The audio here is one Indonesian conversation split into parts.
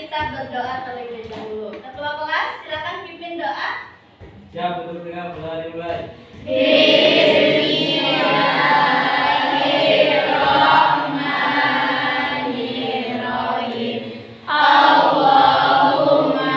kita berdoa terlebih dahulu. Ketua kelas, silakan pimpin doa. Siap untuk dengan doa dimulai. Bismillahirrahmanirrahim. Allahumma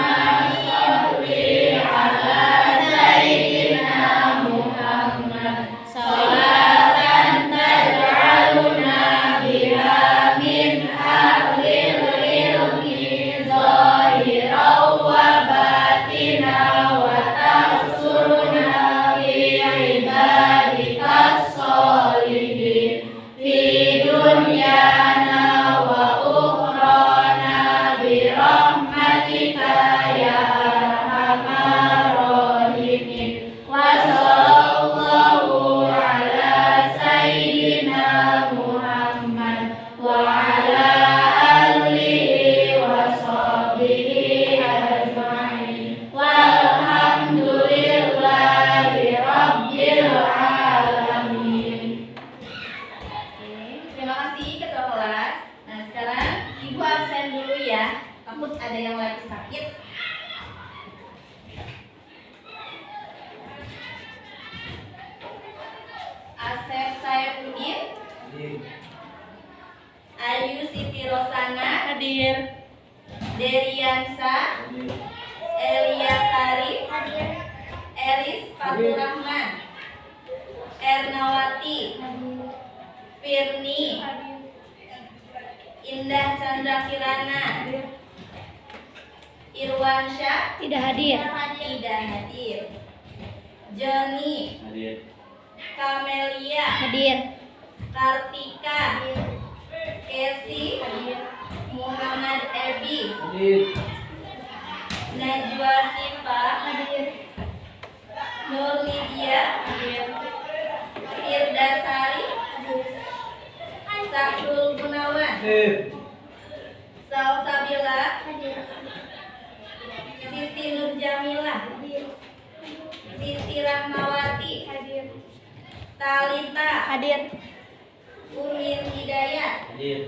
sholli ala sayyidina Muhammad sholatan taj'aluna biha min ahlil ilmi zahira wa batina wa tahsurna fi ibadikas sholihin fi dunyana wa ukhrana bi rahmatika ya arhamar rahimin. Wa sallallahu ala sayyidina Muhammad wa ala alihi wa sahbihi ajma'in. Walhamdulillahi rabbil alamin. Terima kasih ketua kelas. Nah, sekarang Ibu absen dulu ya. Takut ada yang lagi sakit. Asep Saifuddin, Ayu Siti Rosana, Hadir. Deriansa, Elia Sari, Eris Faturrahman, Ernawati, Firni, Indah Chandra Kirana, Irwansyah, Tidak hadir. tidak hadir. Joni, Hadir. Kamelia, Hadir. Kartika, Kesi, Muhammad Ebi, Hadir. Najwa Sipa, Nur Lydia, Firda Sari, Sahrul Gunawan, Hadir. Salsabila, Siti Nur Jamilah, Siti Rahmawati, Talita, Hadir. Umin Hidayat, Hadir.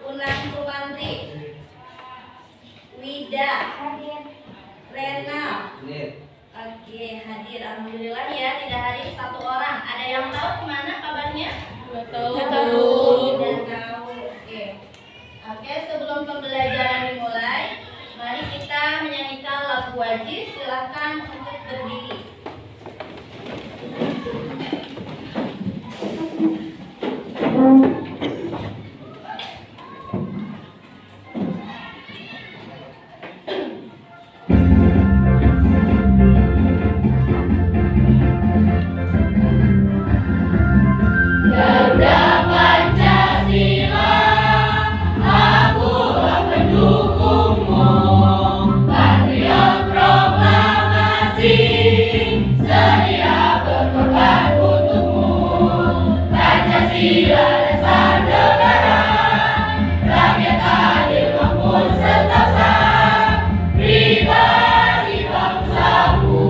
Unang Sumantri, Wida, Renal. Hadir. Oke, hadir. Alhamdulillah ya, tidak hadir satu orang. Ada yang tahu kemana kabarnya? Nggak Tidak tahu. Oke, sebelum pembelajaran dimulai, mari kita menyanyikan lagu wajib. Silakan untuk berdiri. Garuda Pancasila, akulah pendukungmu, patriot proklamasi, sedia berkorban untukmu. Pancasila dasar negara, rakyat adil makmur sentosa, pribadi bangsamu.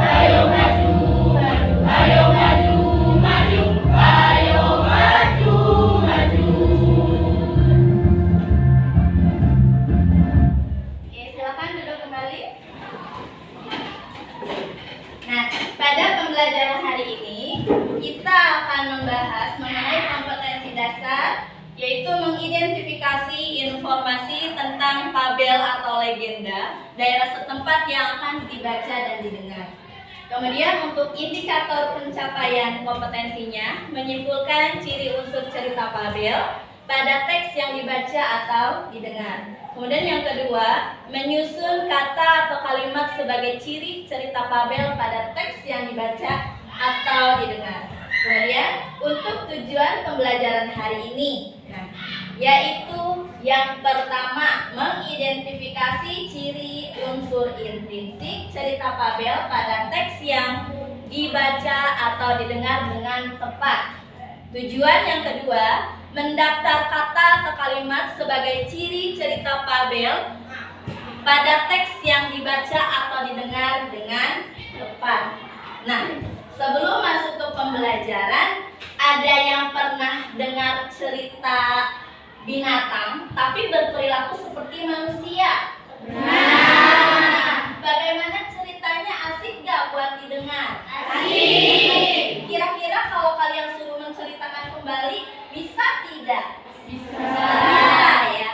Ayo maju, maju, ayo maju, maju, ayo maju, maju. Oke, silakan duduk kembali. Nah, pada pembelajaran hari ini kita akan membahas mengenai kompetensi dasar, yaitu mengidentifikasi informasi tentang fabel atau legenda daerah setempat yang akan dibaca dan didengar. Kemudian untuk indikator pencapaian kompetensinya, menyimpulkan ciri unsur cerita fabel pada teks yang dibaca atau didengar. Kemudian yang kedua, menyusun kata atau kalimat sebagai ciri cerita fabel pada teks yang dibaca atau didengar. Kemudian untuk tujuan pembelajaran hari ini, yaitu yang pertama, mengidentifikasi ciri unsur intrinsik cerita fabel pada teks yang dibaca atau didengar dengan tepat. Tujuan yang kedua, mendaftar kata atau kalimat sebagai ciri cerita fabel pada teks yang dibaca atau didengar dengan tepat. Nah, sebelum masuk ke pembelajaran, ada yang pernah dengar cerita binatang, tapi berperilaku seperti manusia. Nah, bagaimana ceritanya, asik gak buat didengar? Asik. Kira-kira kalau kalian suruh menceritakan kembali, bisa tidak? Bisa ya.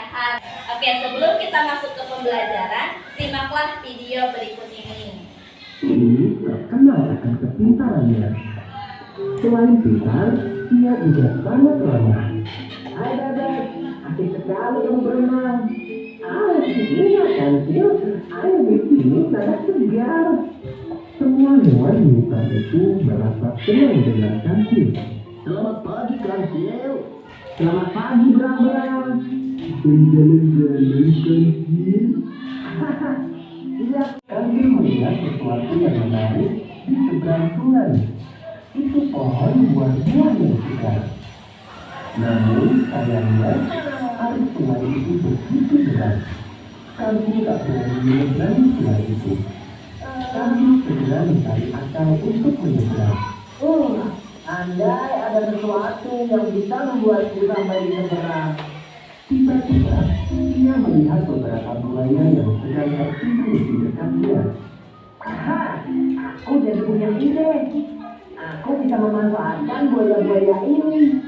Oke, sebelum kita masuk ke pembelajaran, simaklah video berikut ini. Ini terkenal akan kepintarannya. Selain pintar, ia juga sangat ramah. Hai Bebek, asik sekali kamu berenang. Iya Kancil, air di sini sangat segar. Semua hewan di hutan itu merasa senang dengan Kancil. Selamat pagi Kancil. Selamat pagi Brang-Brang. Jalan-jalan Kancil. Iya, Kancil melihat sesuatu yang menarik di seberang sungai. Itu pohon buah-buah yang segar. Namun sayangnya air sungai itu begitu deras. Kancil tak berani menyeberangi sungai itu. Kancil segera mencari akal untuk menyeberang. Andai ada sesuatu yang bisa membuatku sampai di seberang. Tiba-tiba ia melihat beberapa buaya yang sedang tertidur di dekatnya. Aha, aku jadi punya ide. Aku bisa memanfaatkan buaya-buaya ini.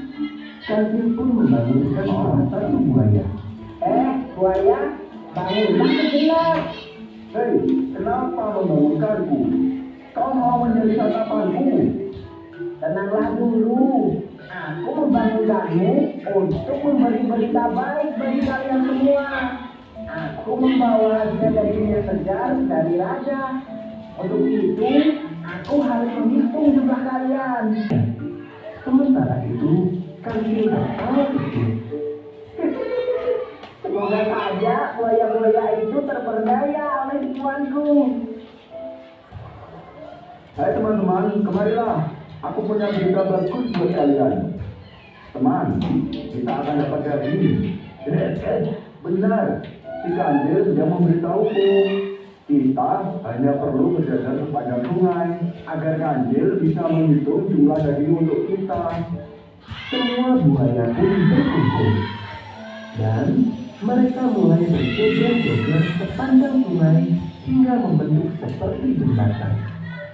Kancil pun membangunkan salah satu buaya. Buaya, bangunlah sejenak. Hei, kenapa membangunkanku? Kau mau menjadi santapanku? Tenanglah dulu. Aku membangunkanmu untuk memberi berita baik bagi kalian semua. Aku membawa hadiah dagingnya segar dari raja. Untuk itu, aku harus menghitung jumlah kalian. Sementara itu, Kancil tertawa kecil. Semoga saja buaya-buaya itu terperdaya oleh tuanku. Hai teman-teman, kemarilah. Aku punya berita bagus buat kalian. Teman, kita akan dapat daging. Benar, si Kancil sudah memberitahuku. Kita hanya perlu berjalan sepanjang sungai agar Kancil bisa menghitung jumlah daging untuk kita. Semua buaya pun berkumpul. Dan mereka mulai berjoget-joget sepanjang sungai hingga membentuk seperti jembatan.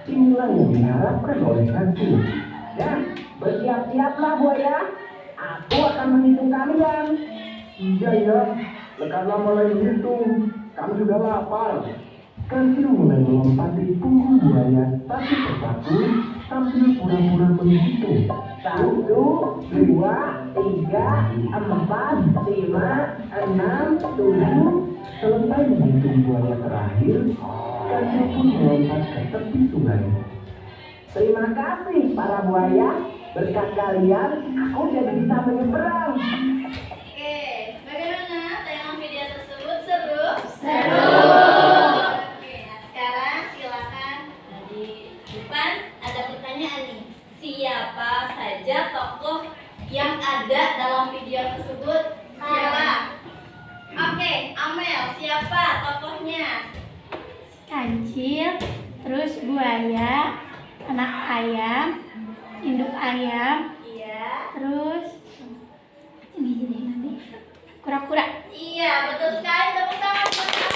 Inilah yang diharapkan oleh Kancil. Ya, bersiap-siaplah buaya. Aku akan menghitung kalian. Iya, lekarlah mulai menghitung. Kami sudah lapar. Kancil mulai melompati punggung buaya satu persatu sambil pura-pura menghitung. 1, 2, 3, 4, 5, 6, 7. Selesai menghitung buaya terakhir, Kancil pun melompat ke tepi sungai. Terima kasih para buaya. Berkat kalian, aku jadi bisa menyeberang. Oke, bagaimana tayangan video tersebut? Seru? Seru. Oke, nah sekarang silakan di depan ada pertanyaan nih. Siapa saja tokoh yang ada dalam video tersebut? Siapa? Oke, Amel, siapa tokohnya? Kancil, terus buaya, anak ayam, induk ayam, Iya. terus ini jadi nanti kura-kura. Iya, betul sekali. Tepuk tangan buat Amel.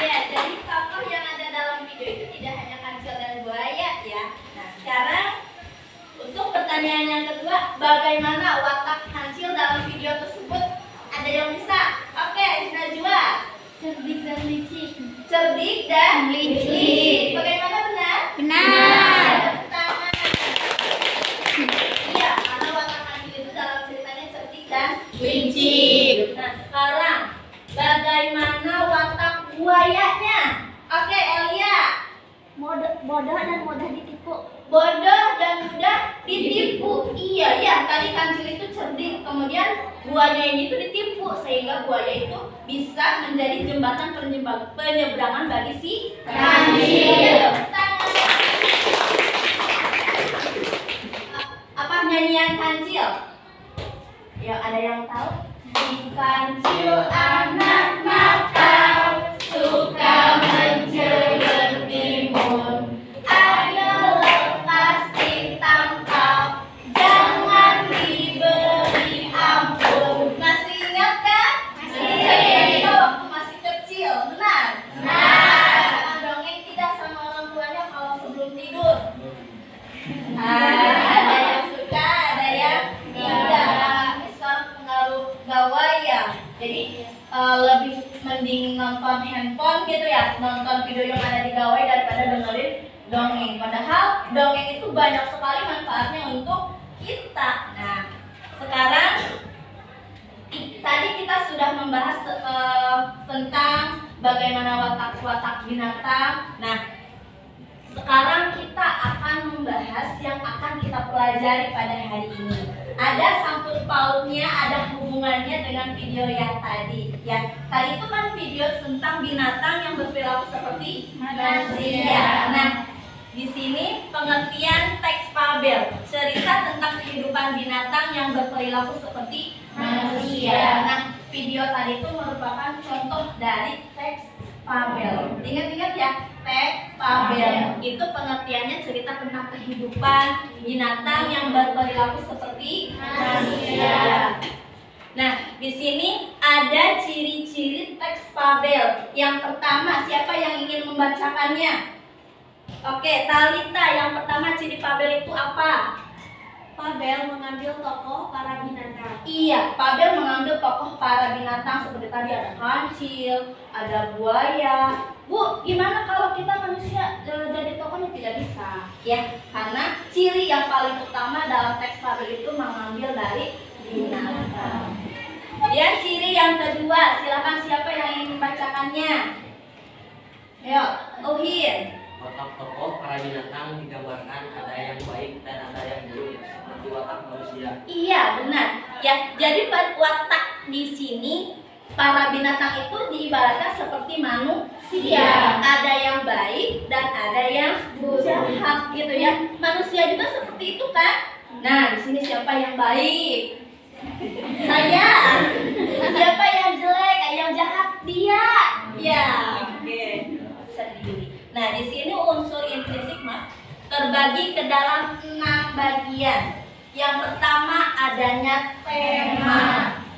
Ya, jadi tokoh yang ada dalam video itu tidak hanya Kancil dan buaya ya. Nah, sekarang untuk pertanyaan yang kedua, bagaimana watak Kancil dalam video tersebut? Ada yang bisa? Oke, Najwa. Cerdik dan licik. Cerdik dan Licik. Bagaimana, benar? Benar. Tepuk tangan. Iya, karena watak Kancil itu dalam ceritanya cerdik dan licik. Nah, sekarang bagaimana watak buayanya? Oke, Elia. Bodoh dan mudah ditipu. Bodoh dan mudah ditipu. Iya, ya. Tadi Kancil itu cerdik, kemudian buaya ini itu ditipu sehingga buaya itu bisa menjadi jembatan penyeberangan bagi si Kancil. Tangan. Apa nyanyian Kancil? Ya, ada yang tahu? Si Kancil anak nakal, suka menjerit timun. Ayo lepas ditangkap, jangan diberi. mending nonton handphone gitu ya, nonton video yang ada di gawai daripada dengerin dongeng. Padahal dongeng itu banyak sekali manfaatnya untuk kita. Nah, sekarang tadi kita sudah membahas tentang bagaimana watak-watak binatang. Nah, sekarang kita akan membahas yang akan kita pelajari pada hari ini. Ada sangkut pautnya, ada hubungannya dengan video yang tadi. Ya, tadi itu kan video tentang binatang yang berperilaku seperti manusia. Nah, di sini pengertian teks fabel, cerita tentang kehidupan binatang yang berperilaku seperti manusia. Nah, video tadi itu merupakan contoh dari teks fabel. Ingat-ingat ya, teks fabel itu pengertiannya cerita tentang kehidupan binatang yang berperilaku seperti manusia. Nah, di sini ada ciri-ciri teks fabel. Yang pertama, siapa yang ingin membacakannya? Oke, Talita, yang pertama ciri fabel itu apa? Fabel mengambil tokoh para binatang. Iya, fabel mengambil tokoh para binatang seperti tadi ada kancil, ada buaya. Bu, gimana kalau kita manusia jadi tokohnya? Tidak bisa, ya, karena ciri yang paling utama dalam teks fabel itu mengambil dari binatang. Kemudian ciri yang kedua, silakan siapa yang ingin membacakannya? Ayo, Uhin. Watak tokoh para binatang digambarkan ada yang baik dan ada yang buruk seperti watak manusia. Iya, benar. Ya, jadi watak di sini para binatang itu diibaratkan seperti manusia. Ada yang baik dan ada yang jahat gitu ya. Manusia juga seperti itu kan? Nah, di sini siapa yang baik? Saya. Siapa yang jelek, yang jahat? Dia. Ya, oke. Sendiri. Nah, di sini unsur intrinsik terbagi ke dalam 6 bagian. Yang pertama adanya tema.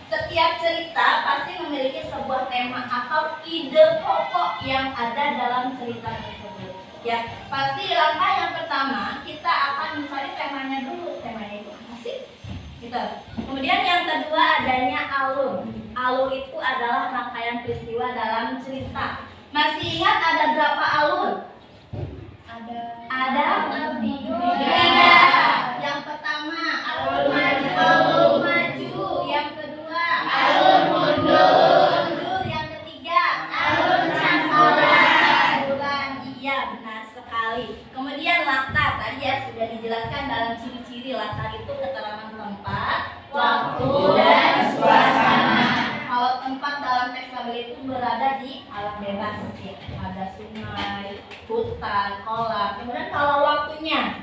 Setiap cerita pasti memiliki sebuah tema atau ide pokok yang ada dalam cerita tersebut. Ya, pasti langkah yang pertama kita akan mencari temanya dulu. Temanya itu apa sih? Gitu. Kemudian yang kedua adanya alur. Alur itu adalah rangkaian peristiwa dalam cerita. Masih ingat ada berapa alur? Ada 3. Yang pertama alur maju. Yang kedua alur mundur. Yang ketiga alur campuran. Iya, benar sekali. Kemudian latar tadi ya sudah dijelaskan dalam ciri-ciri latar itu keterangan tempat, waktu, dan suasana. Kalau tempat dalam teks fabel itu berada di alam bebas, ya. Ada sungai, hutan, kolam. Kemudian kalau waktunya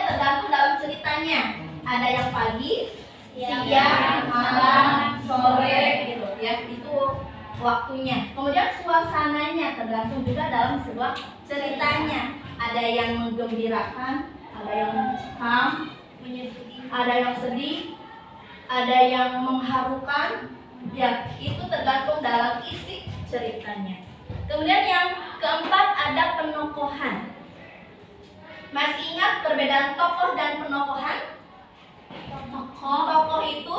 tergantung dalam ceritanya. Ada yang pagi, siang, malam, sore, gitu ya. Itu waktunya. Kemudian suasananya tergantung juga dalam sebuah ceritanya. Ada yang menggembirakan, ada yang mencekam, ada yang sedih, ada yang mengharukan. Ya, itu tergantung dalam isi ceritanya. Kemudian yang keempat ada penokohan. Masih ingat perbedaan tokoh dan penokohan? Tokoh itu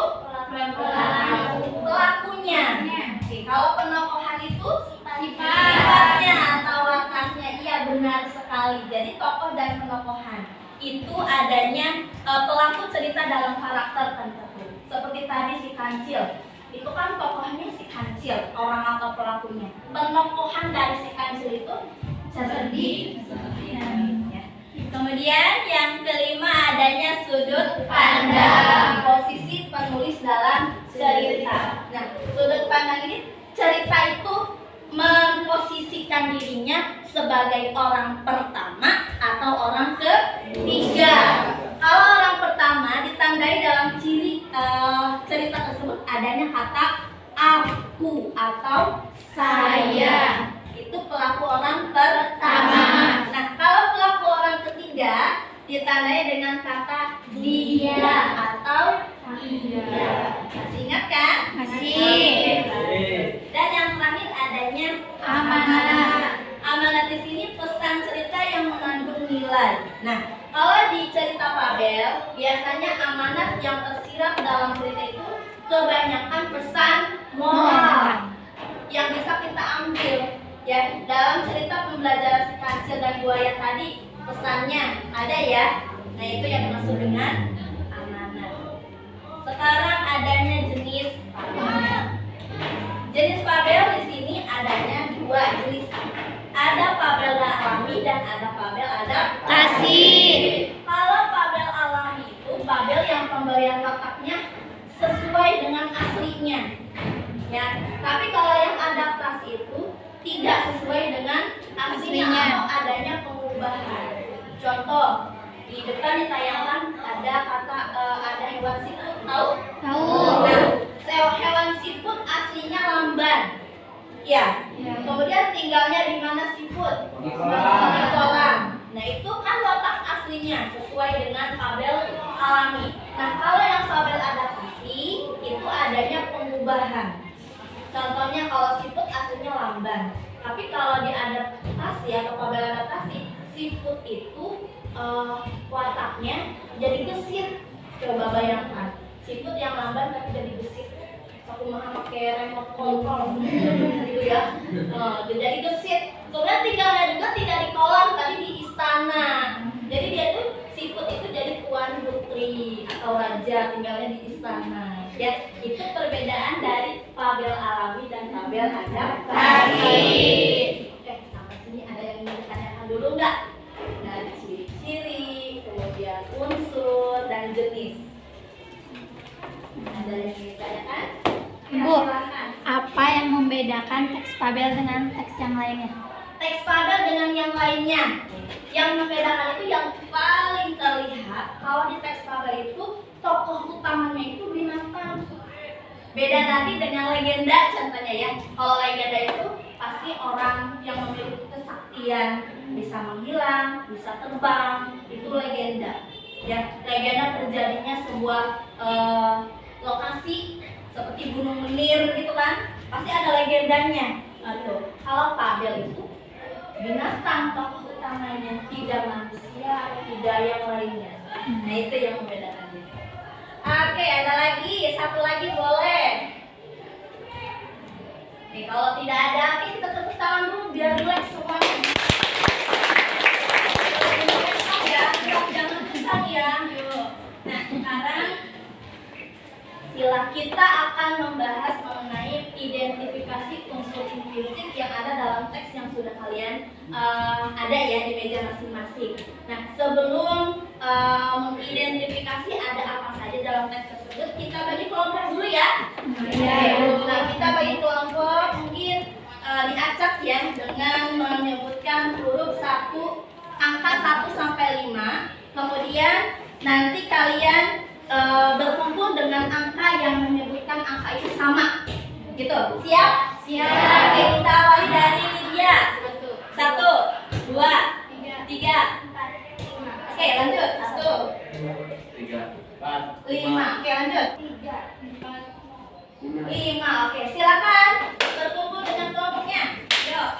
pelakunya. Oke, kalau penokohan itu sifatnya atau wataknya. Iya, benar sekali. Jadi tokoh dan penokohan itu adanya pelaku cerita dalam karakter tertentu. Seperti tadi si Kancil. Itu kan tokohnya si Kancil, orang atau pelakunya. Penokohan dari si Kancil itu Cerdik. Ya. Kemudian yang kelima adanya sudut pandang, posisi penulis dalam cerita. Nah, sudut pandang ini cerita itu memposisikan dirinya sebagai orang pertama atau orang ketiga. Kalau orang pertama ditandai dalam ciri cerita tersebut adanya kata aku atau saya. Itu pelaku orang pertama. Nah, kalau pelaku orang ketiga ditandai dengan kata dia atau iya. Masih ingat kan? Masih. Dan yang terakhir adanya amanat. Amanat di sini pesan cerita yang mengandung nilai. Nah, kalau di cerita fabel, biasanya amanat yang tersirat dalam cerita itu kebanyakan pesan moral. yang bisa kita ambil ya dalam cerita pembelajaran si kancil dan buaya tadi. Pesannya ada ya. Nah, itu yang dimaksud dengan amanat. Sekarang adanya jenis pabel. Jenis pabel di sini adanya dua jenis. Ada pabel alami dan ada pabel adaptasi. Kalau pabel alami itu pabel yang pemberian letaknya sesuai dengan aslinya. Ya, tapi kalau yang adaptasi itu tidak sesuai dengan aslinya atau adanya pengubahan. Contoh, di depan ditayangkan ada kata ada hewan siput, tahu? Nah, hewan siput aslinya lamban. Ya. Kemudian tinggalnya di mana siput? Di kolam. Nah, itu kan letak aslinya sesuai dengan pabel alami. Nah, kalau yang pabel adaptasi itu adanya pengubahan. Contohnya kalau siput aslinya lamban. Tapi kalau di adaptasi atau pabel adaptasi, siput itu wataknya jadi gesit. Coba bayangkan, siput yang lamban tapi jadi gesit. Aku mah pakai remote control gitu ya. Jadi gesit. Kemudian tinggalnya juga tidak di kolam, tapi di istana. Jadi dia tuh siput itu jadi tuan putri atau raja, tinggalnya di istana. Ya, itu perbedaan dari pabel alami dan pabel adaptasi. Oke, sampai sini ada yang ingin ditanyakan dulu nggak? Dari ciri-ciri, kemudian unsur dan jenis. Ada yang ingin ditanyakan? Bu, apa yang membedakan teks pabel dengan teks yang lainnya? Teks pabel dengan yang lainnya. Yang membedakan itu yang paling terlihat kalau di teks pabel itu tokoh utamanya itu binatang. Beda tadi dengan legenda contohnya ya. Kalau legenda itu pasti orang yang memiliki kesaktian, bisa menghilang, bisa terbang, itu legenda. Ya, legenda terjadinya sebuah lokasi seperti Gunung Menir gitu kan, pasti ada legendanya. Tuh. Kalau pabel itu binatang tokoh utamanya, tidak manusia, tidak yang lainnya. Nah, itu yang membedakannya. Oke, ada lagi, satu lagi boleh. Nih, kalau tidak ada, oke, kita tepuk tangan dulu biar relax semuanya. Jangan kesal ya. Yuk. Nah, sekarang sila kita akan membahas mengenai identifikasi unsur implisit yang ada dalam teks yang sudah kalian ada ya di meja masing-masing. Nah, sebelum mengidentifikasi ada apa saja dalam teks tersebut, kita bagi kelompok dulu ya. Nah, kita bagi kelompok mungkin diacak ya dengan menyebutkan huruf 1, angka 1 sampai 5. Kemudian nanti kalian berkumpul dengan angka yang menyebutkan angka itu sama, gitu. Siap? Siap. Oke, kita awali dari Lydia. 1, 2, 3, 4, 5. Oke, lanjut. 1, 3, 4, 5. Oke, lanjut. 3, 4, 5. Oke, silakan berkumpul dengan kelompoknya. Yuk.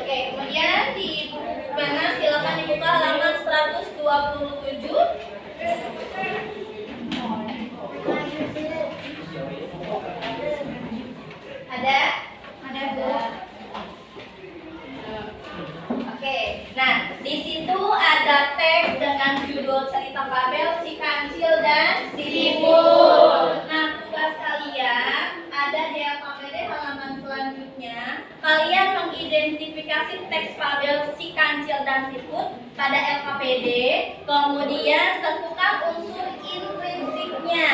Oke, kemudian di buku mana silakan dibuka halaman 127. Ada? Ada, Bu. Oke, nah di situ ada teks dengan judul cerita Pabel, si kancil dan si siput. Nah, tugas kalian ada di LKPD halaman selanjutnya. Kalian mengidentifikasi teks Pabel, si kancil dan siput pada LKPD. Kemudian tentukan unsur intrinsiknya.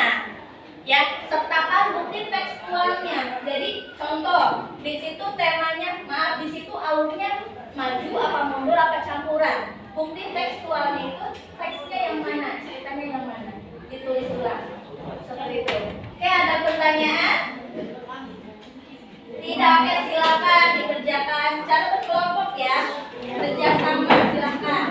Ya, sertakan bukti tekstualnya. Jadi contoh, di situ temanya, di situ alurnya maju apa mundur apa campuran. Bukti tekstualnya itu teksnya yang mana, ceritanya yang mana, ditulis ulang. seperti itu. Oke, ada pertanyaan? Tidak, oke, silakan dikerjakan cara berkelompok ya. Kerjasama silakan.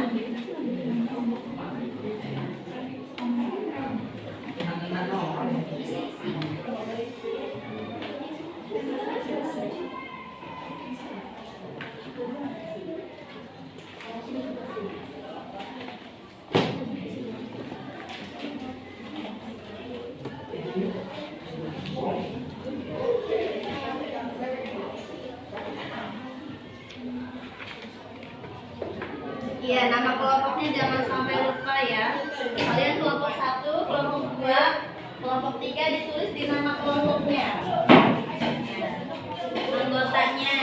Iya, nama kelompoknya jangan sampai lupa ya. Kalian kelompok 1, kelompok 2, kelompok 3 ditulis di nama kelompoknya. Anggotanya.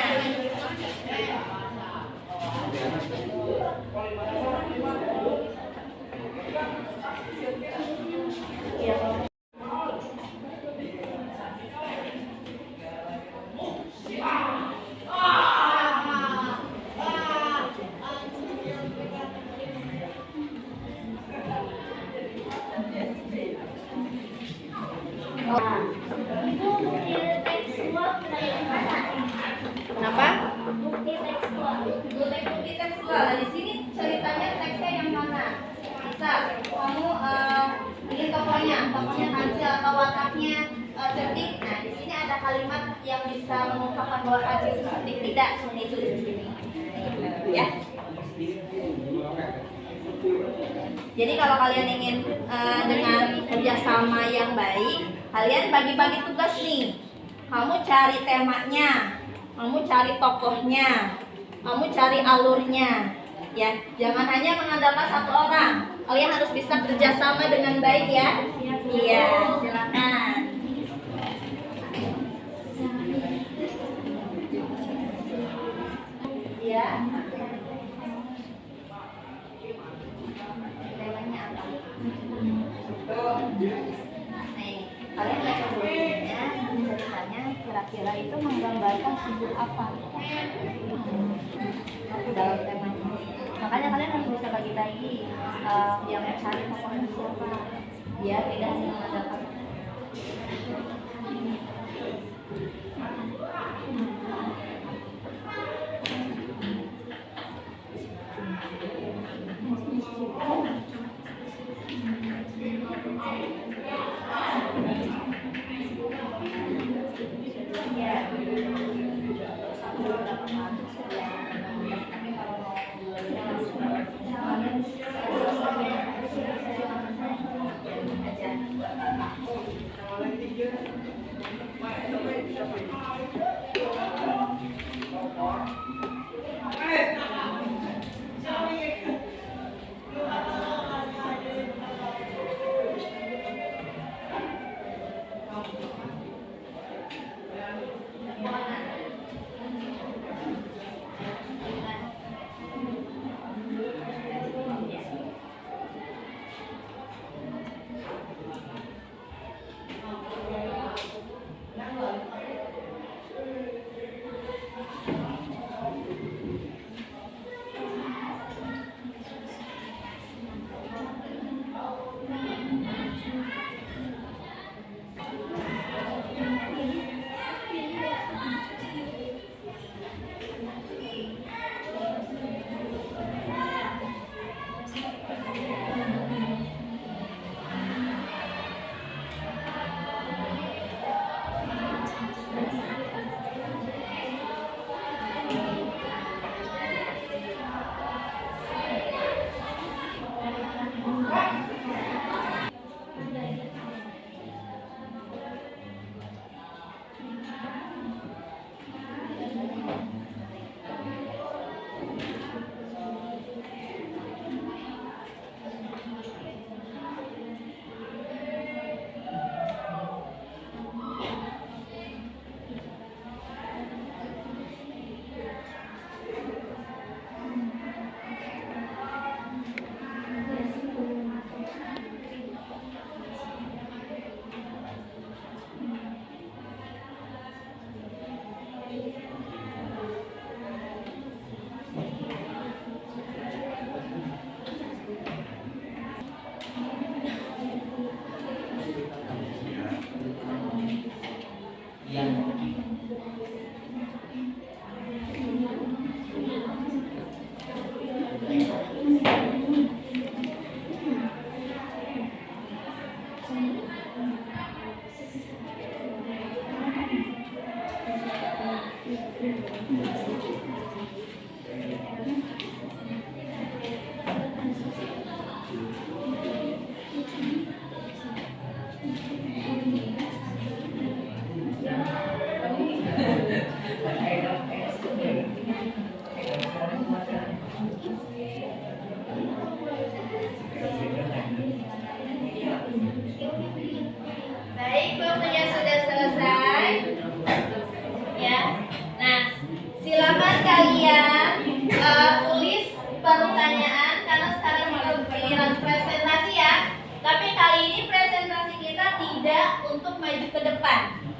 Iya. Kenapa? Bukti tekstual. Di sini ceritanya teksnya yang mana? Bisa kamu ini tokohnya Kancil atau wataknya cerdik. Nah, di sini ada kalimat yang bisa mengungkapkan bahwa Kancil itu cerdik. Tidak, itu di sini. Ya. Jadi kalau kalian ingin dengan kerjasama yang baik, kalian bagi-bagi tugas nih. Kamu cari temanya, kamu cari tokohnya, kamu cari alurnya, ya. Jangan hanya mengandalkan satu orang. Kalian harus bisa kerjasama dengan baik ya. Iya, silakan. Ya. Temanya apa? Nih, kalian baca dulu ya. Ceritanya kira-kira itu menggambarkan sudut apa dalam temanya. Makanya kalian harus bisa bagi-bagi yang mencari tokohnya siapa, biar tidak hanya mengandalkan.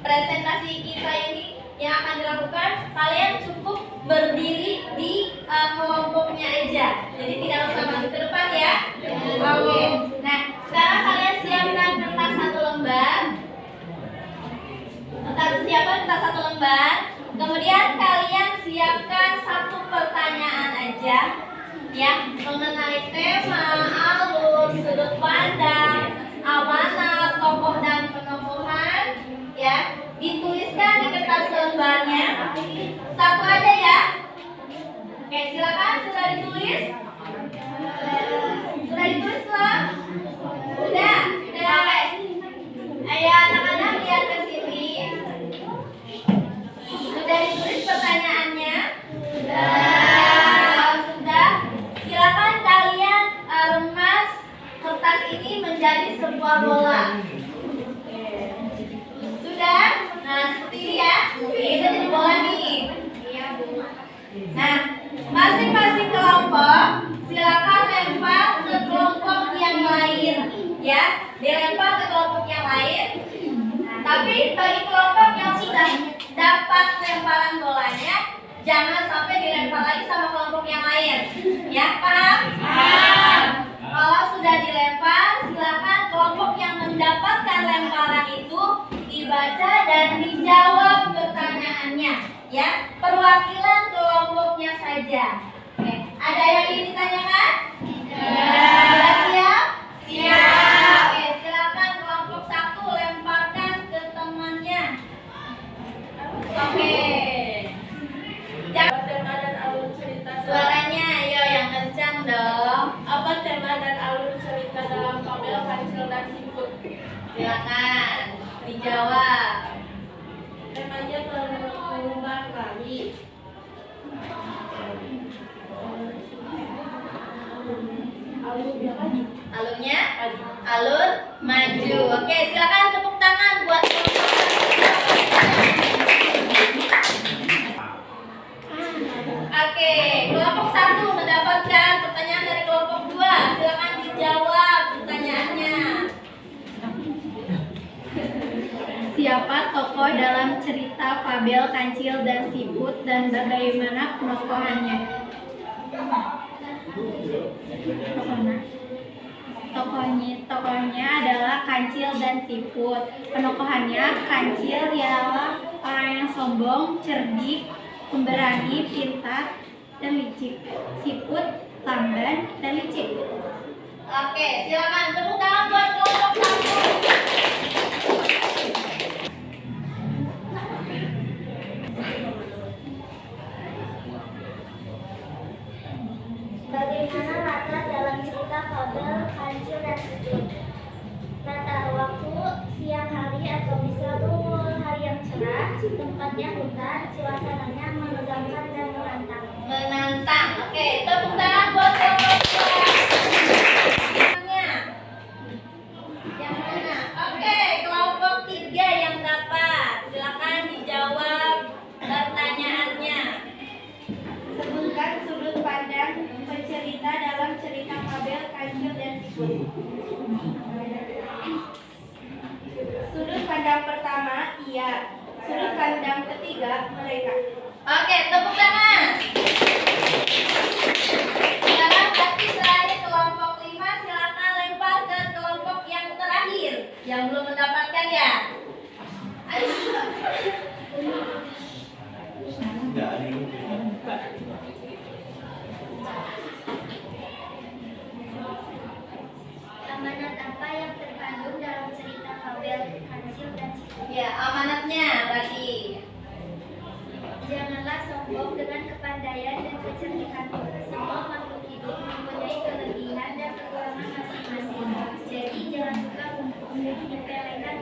presentasi kita ini yang akan dilakukan, kalian cukup berdiri di kelompoknya aja. Jadi tidak usah maju ke depan ya. Oke. Nah, sekarang kalian siapkan kertas 1 lembar. Siapkan kertas 1 lembar. Kemudian kalian siapkan 1 pertanyaan aja ya mengenai tema, alur, sudut pandang, amanat, tokoh dan penokohan ya. Dituliskan di kertas lembarnya 1 aja ya. Oke, silakan. Sudah ditulis? Sudah ditulis belum? Sudah. Ayo anak-anak lihat ke sini. Sudah ditulis pertanyaannya? Sudah. Sudah. Silakan kalian remas kertas ini menjadi sebuah bola. Sudah? Nah, seperti ini ya. Ini jadi bola nih. Nah, masing-masing kelompok silakan lempar ke kelompok yang lain ya. Dilempar ke kelompok yang lain. Tapi bagi kelompok yang sudah dapat lemparan bolanya, jangan sampai dilempar lagi sama kelompok yang lain. Ya, paham? Paham. Kalau sudah dilempar, silakan kelompok yang mendapatkan lemparan itu dibaca dan dijawab pertanyaannya. Ya, perwakilan kelompoknya saja. Oke, ada yang ingin ditanyakan? Sudah siap? Siap. Oke, silakan kelompok 1 lemparkan ke temannya. Oke. Tema dan alur cerita. Suaranya ayo yang kencang dong. Apa tema dan alur cerita dalam tabel Kancil dan Siput? Silakan dijawab. Temanya mengubah kali. Alurnya lagi. Alurnya? Alur maju. Oke, silakan tepuk tangan buat kelompok. Oke, kelompok 1 mendapatkan pertanyaan dari kelompok 2. Silakan dijawab pertanyaannya. Siapa tokoh dalam cerita Fabel Kancil dan Siput dan bagaimana penokohannya? Tokohnya adalah Kancil dan Siput. Penokohannya, Kancil ialah orang yang sombong, cerdik, pemberani, pintar, dan licik. Siput lamban dan licik. Oke, silakan tepuk tangan buat kelompok 1. Bagaimana latar dalam cerita Fabel Kancil dan Siput? Latar waktu siang hari atau bisa hari yang cerah, tempatnya hutan, suasananya menegangkan dan menantang. Menantang. Oke, tepuk tangan buat kelompok 2. Yang mana? Oke, kelompok 3 yang dapat. Silakan dijawab pertanyaannya. Sebutkan sudut pandang pencerita dalam cerita Fabel Kancil dan Siput. Sudut pandang pertama, iya. Sudut pandang ketiga, mereka. Oke, tepuk tangan. Sekarang berarti terakhir kelompok 5, silakan lempar ke kelompok yang terakhir yang belum mendapatkan ya. Ayo. Amanat apa yang terkandung dalam cerita Fabel Kancil dan Siput? Ya, amanatnya berarti. Janganlah sombong dengan kepandaian dan kecerdikan. Semua makhluk hidup mempunyai kelebihan dan kekurangan masing-masing. Jadi jangan suka menyepelekan.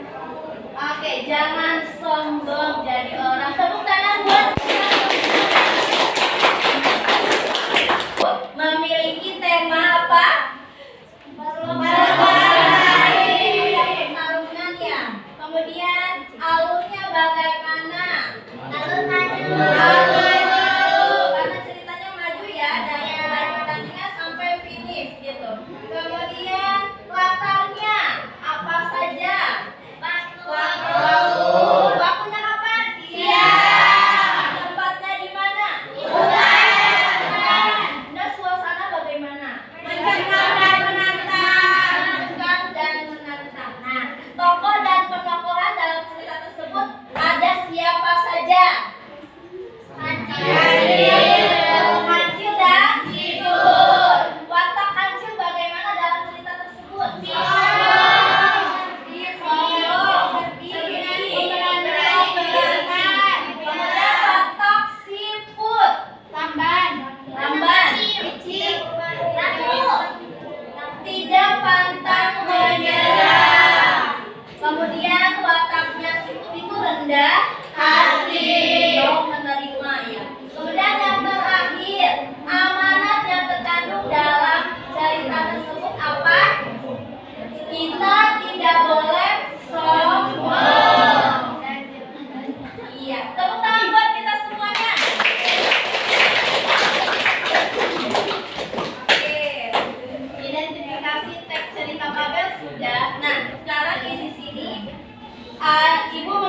Oke, jangan sombong jadi orang. Tepuk tangan buat memiliki tema apa? Pertarungan ya. Kemudian alurnya bagaimana? Alur maju. Karena ceritanya maju ya dari mulai pertandingan sampai finish gitu. Kemudian latarnya apa saja? Waktu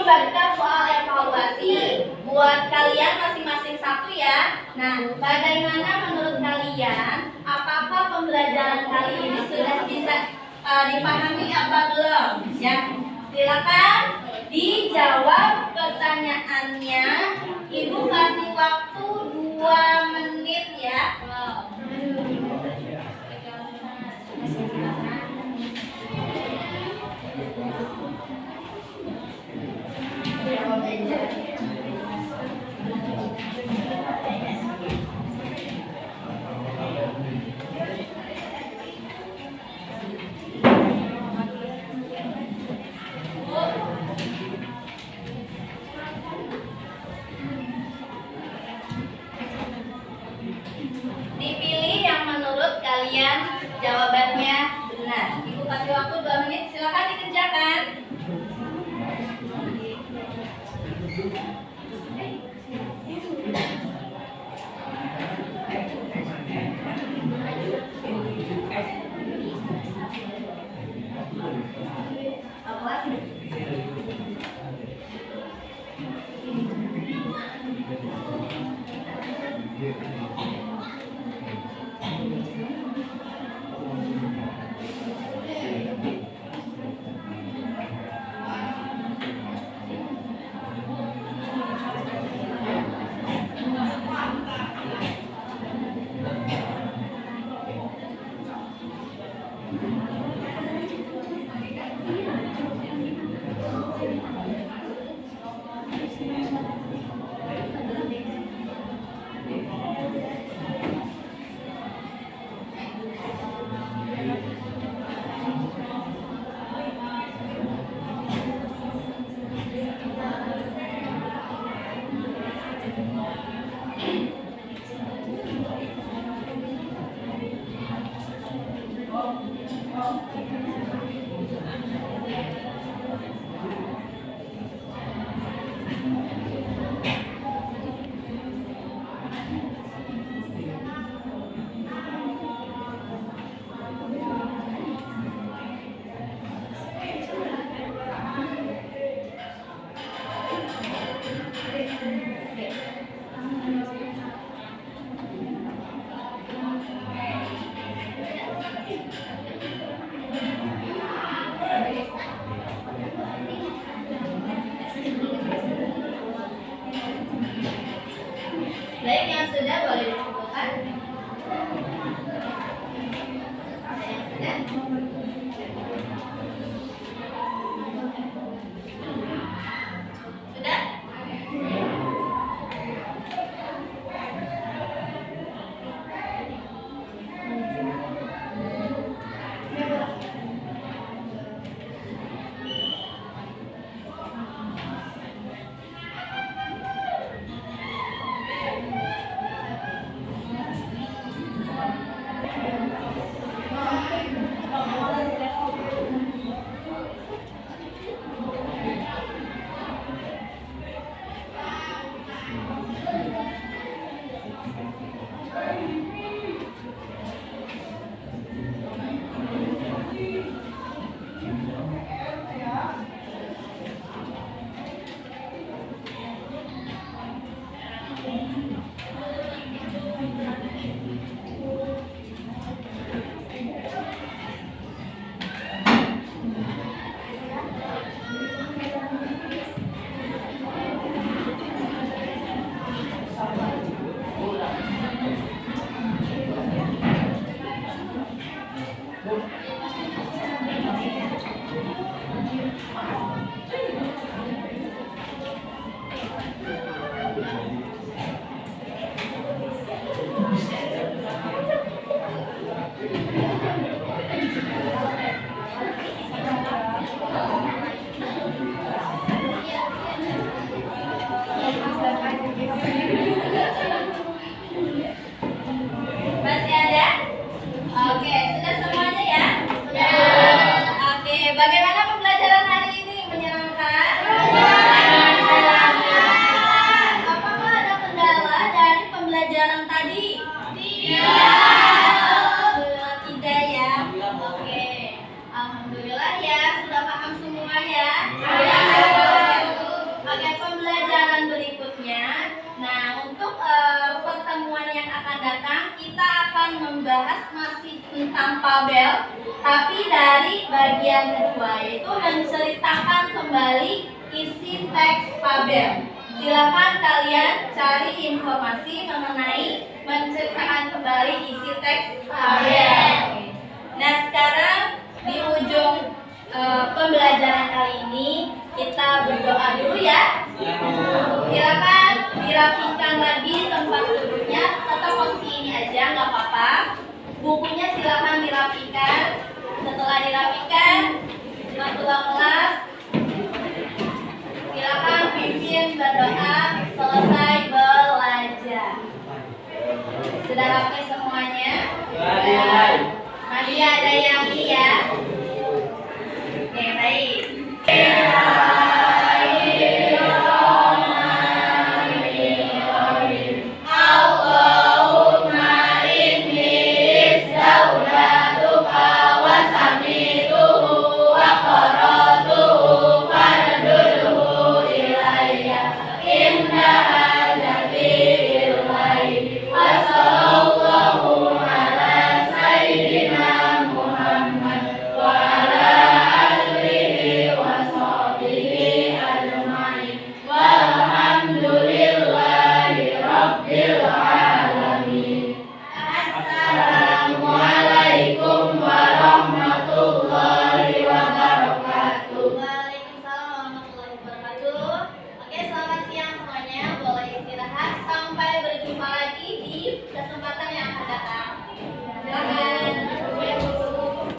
membagikan soal evaluasi buat kalian masing-masing satu ya. Nah, bagaimana menurut kalian? Apakah pembelajaran kali ini sudah bisa dipahami apa belum? Ya, silakan dijawab pertanyaannya. Ibu kasih waktu 2 menit ya. Dipilih yang menurut kalian jawabannya benar. Ibu kasih waktu 2 menit, silakan dikerjakan. Baik, yang sudah boleh dikumpulkan. Ada yang sudah? Sudah? Masih ada? Oke, sudah semuanya ya? Sudah. Oke, bagaimana pembelajaran hari ini? Menyenangkan? Menyenangkan. Apakah ada kendala dari pembelajaran tadi? Tidak. Tidak ya? Oke. Alhamdulillah ya, sudah paham semua ya? Sudah. akan membahas masih tentang Fabel, tapi dari bagian kedua, yaitu menceritakan kembali isi teks Fabel. Silakan kalian cari informasi mengenai menceritakan kembali isi teks Fabel. Nah, sekarang di ujung pembelajaran kali ini kita berdoa dulu ya. Silakan dirapikan lagi tempat duduknya, tetap posisi ini aja nggak apa-apa. Bukunya silakan dirapikan. Setelah dirapikan, ketua kelas silakan pimpin berdoa selesai belajar. Sudah rapi semuanya? Masih ada yang